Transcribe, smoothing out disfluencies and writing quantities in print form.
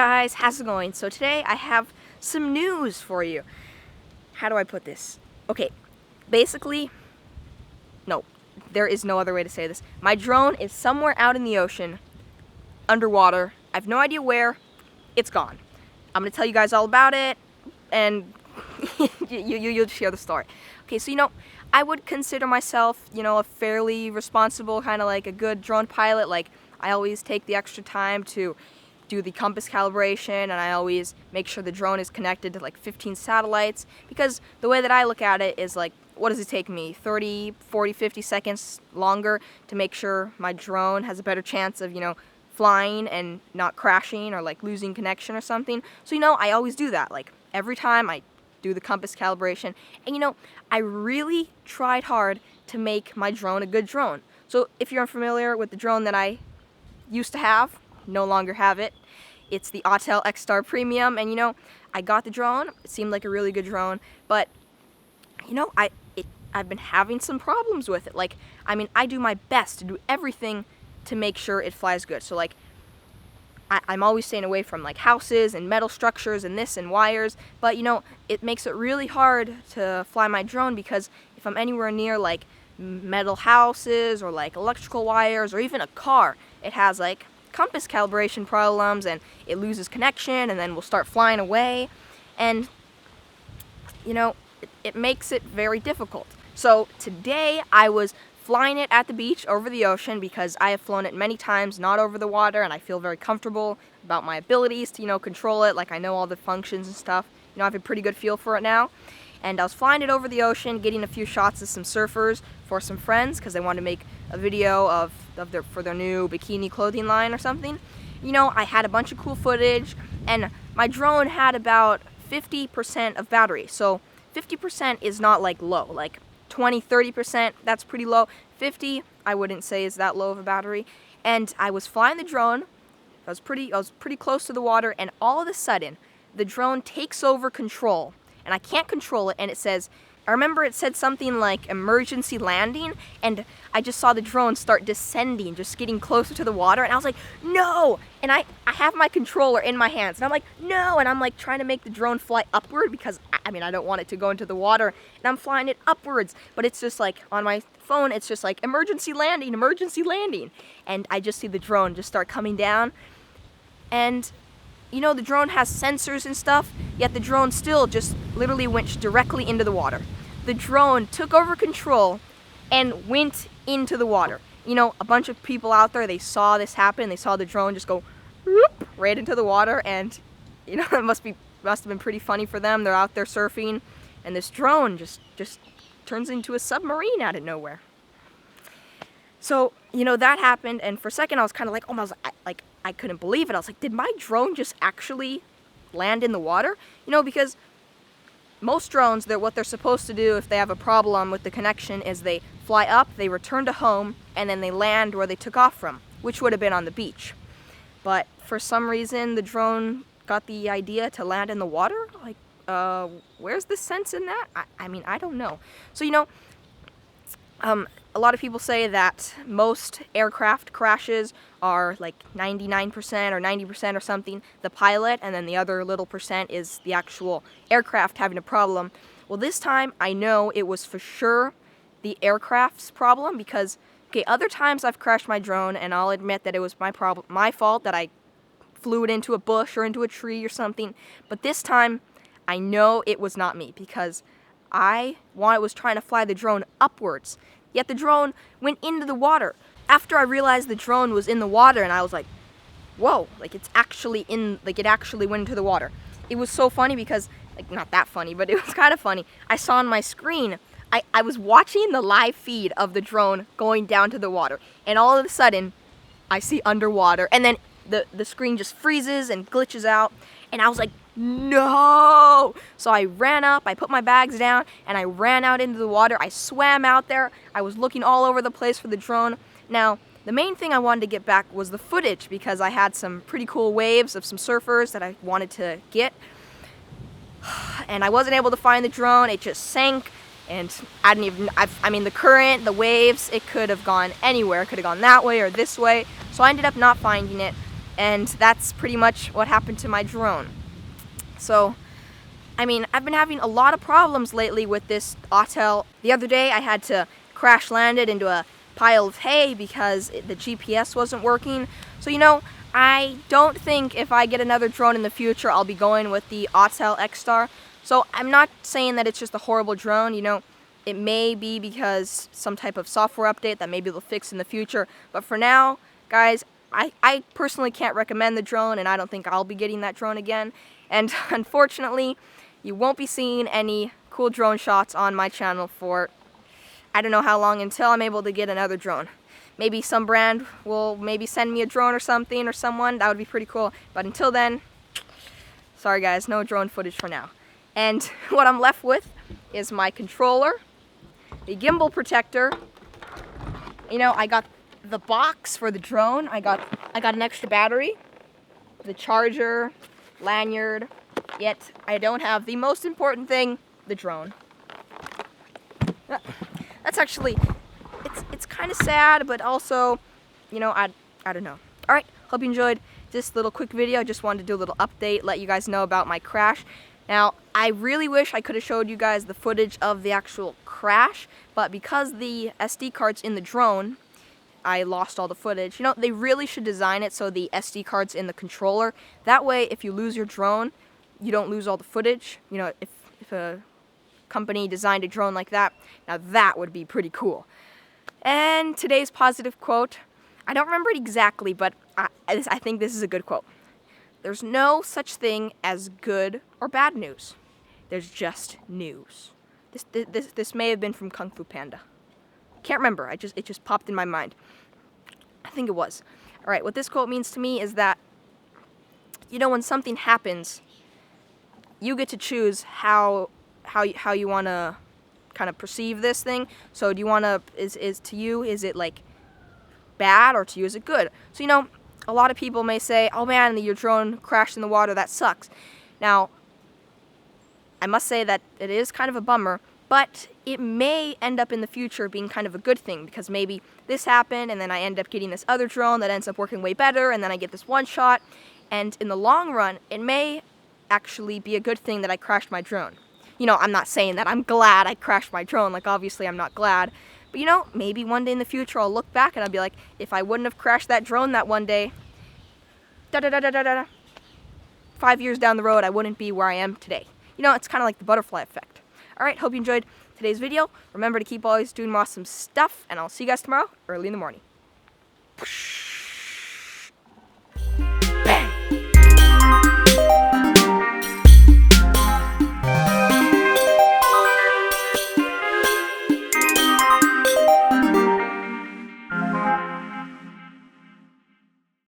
guys, how's it going? So today I have some news for you. How do I put this? Okay, basically, no, there is no other way to say this. My drone is somewhere out in the ocean, underwater. I have no idea where. It's gone. I'm gonna tell you guys all about it, and you'll just hear the story. Okay, so I would consider myself, a fairly responsible, kind of like a good drone pilot. Like, I always take the extra time to do the compass calibration, and I always make sure the drone is connected to like 15 satellites, because the way that I look at it is like, what does it take me? 30, 40, 50 seconds longer to make sure my drone has a better chance of, flying and not crashing or like losing connection or something. So, I always do that. Like, every time I do the compass calibration, and I really tried hard to make my drone a good drone. So if you're unfamiliar with the drone that I used to have, no longer have it, it's the Autel X-Star Premium, and I got the drone. It seemed like a really good drone, but I've been having some problems with it. Like, I do my best to do everything to make sure it flies good. So like, I'm always staying away from like houses and metal structures and this and wires, but it makes it really hard to fly my drone, because if I'm anywhere near like metal houses or like electrical wires or even a car, it has like compass calibration problems and it loses connection, and then we'll start flying away, and it makes it very difficult. So today I was flying it at the beach over the ocean, because I have flown it many times not over the water, and I feel very comfortable about my abilities to control it. Like, I know all the functions and stuff. I have a pretty good feel for it now. And I was flying it over the ocean, getting a few shots of some surfers for some friends, because they wanted to make a video for their new bikini clothing line or something. I had a bunch of cool footage, and my drone had about 50% of battery. So 50% is not like low. Like 20, 30%, that's pretty low. 50, I wouldn't say is that low of a battery. And I was flying the drone. I was pretty close to the water, and all of a sudden, the drone takes over control. And I can't control it, and I remember it said something like emergency landing, and I just saw the drone start descending, just getting closer to the water, and I was like, no! And I have my controller in my hands, and I'm like, no! And I'm like trying to make the drone fly upward, because I don't want it to go into the water, and I'm flying it upwards, but it's just like, on my phone, it's just like, emergency landing, and I just see the drone just start coming down, and the drone has sensors and stuff, yet the drone still just literally went directly into the water. The drone took over control and went into the water. A bunch of people out there, they saw this happen. They saw the drone just go whoop, right into the water, and it must have been pretty funny for them. They're out there surfing, and this drone just turns into a submarine out of nowhere. So, that happened, and for a second I was kind of like, I couldn't believe it. I was like, did my drone just actually land in the water? Because most drones, what they're supposed to do if they have a problem with the connection is they fly up, they return to home, and then they land where they took off from, which would have been on the beach. But for some reason, the drone got the idea to land in the water? Like, where's the sense in that? I don't know. So, a lot of people say that most aircraft crashes are like 99% or 90% or something the pilot, and then the other little percent is the actual aircraft having a problem. Well, this time I know it was for sure the aircraft's problem, because other times I've crashed my drone, and I'll admit that it was my fault that I flew it into a bush or into a tree or something. But this time I know it was not me, because I was trying to fly the drone upwards. Yet the drone went into the water. After I realized the drone was in the water, and I was like, whoa, like it actually went into the water. It was so funny because, not that funny, but it was kind of funny. I saw on my screen, I was watching the live feed of the drone going down to the water, and all of a sudden, I see underwater, and then the screen just freezes and glitches out, and I was like, no! So I ran up, I put my bags down, and I ran out into the water. I swam out there. I was looking all over the place for the drone. Now, the main thing I wanted to get back was the footage, because I had some pretty cool waves of some surfers that I wanted to get. And I wasn't able to find the drone. It just sank, and the current, the waves, it could have gone anywhere. It could have gone that way or this way. So I ended up not finding it. and that's pretty much what happened to my drone. So, I mean, I've been having a lot of problems lately with this Autel. The other day I had to crash land it into a pile of hay because the GPS wasn't working. So, you know, I don't think if I get another drone in the future I'll be going with the Autel X-Star. So I'm not saying that it's just a horrible drone, you know. It may be because some type of software update that maybe they'll fix in the future. But for now, guys, I personally can't recommend the drone, and I don't think I'll be getting that drone again. And unfortunately, you won't be seeing any cool drone shots on my channel for I don't know how long until I'm able to get another drone. Maybe some brand will maybe send me a drone or something, or someone. That would be pretty cool. But until then, sorry guys, no drone footage for now. And what I'm left with is my controller, the gimbal protector. You know, I got the box for the drone. I got an extra battery, the charger, lanyard. Yet I don't have the most important thing, the drone. That's actually, it's kind of sad, but also, you know, I don't know. All right, hope you enjoyed this little quick video. I just wanted to do a little update, let you guys know about my crash. Now, I really wish I could have showed you guys the footage of the actual crash, but because the SD card's in the drone, I lost all the footage. You know, they really should design it so the SD card's in the controller. That way, if you lose your drone, you don't lose all the footage. You know, if a company designed a drone like that, now that would be pretty cool. And today's positive quote, I don't remember it exactly, but I think this is a good quote. There's no such thing as good or bad news. There's just news. This may have been from Kung Fu Panda. Can't remember. It just popped in my mind. I think it was. All right. What this quote means to me is that, you know, when something happens, you get to choose how you want to kind of perceive this thing. So do you want to is to you, is it like bad, or to you is it good? So, you know, a lot of people may say, oh man, your drone crashed in the water, that sucks. Now, I must say that it is kind of a bummer, but it may end up in the future being kind of a good thing, because maybe this happened and then I end up getting this other drone that ends up working way better, and then I get this one shot, and in the long run, it may actually be a good thing that I crashed my drone. You know, I'm not saying that I'm glad I crashed my drone, like obviously I'm not glad, but you know, maybe one day in the future I'll look back and I'll be like, if I wouldn't have crashed that drone that one day, 5 years down the road, I wouldn't be where I am today. You know, it's kind of like the butterfly effect. Alright, hope you enjoyed today's video. Remember to keep always doing awesome stuff, and I'll see you guys tomorrow, early in the morning.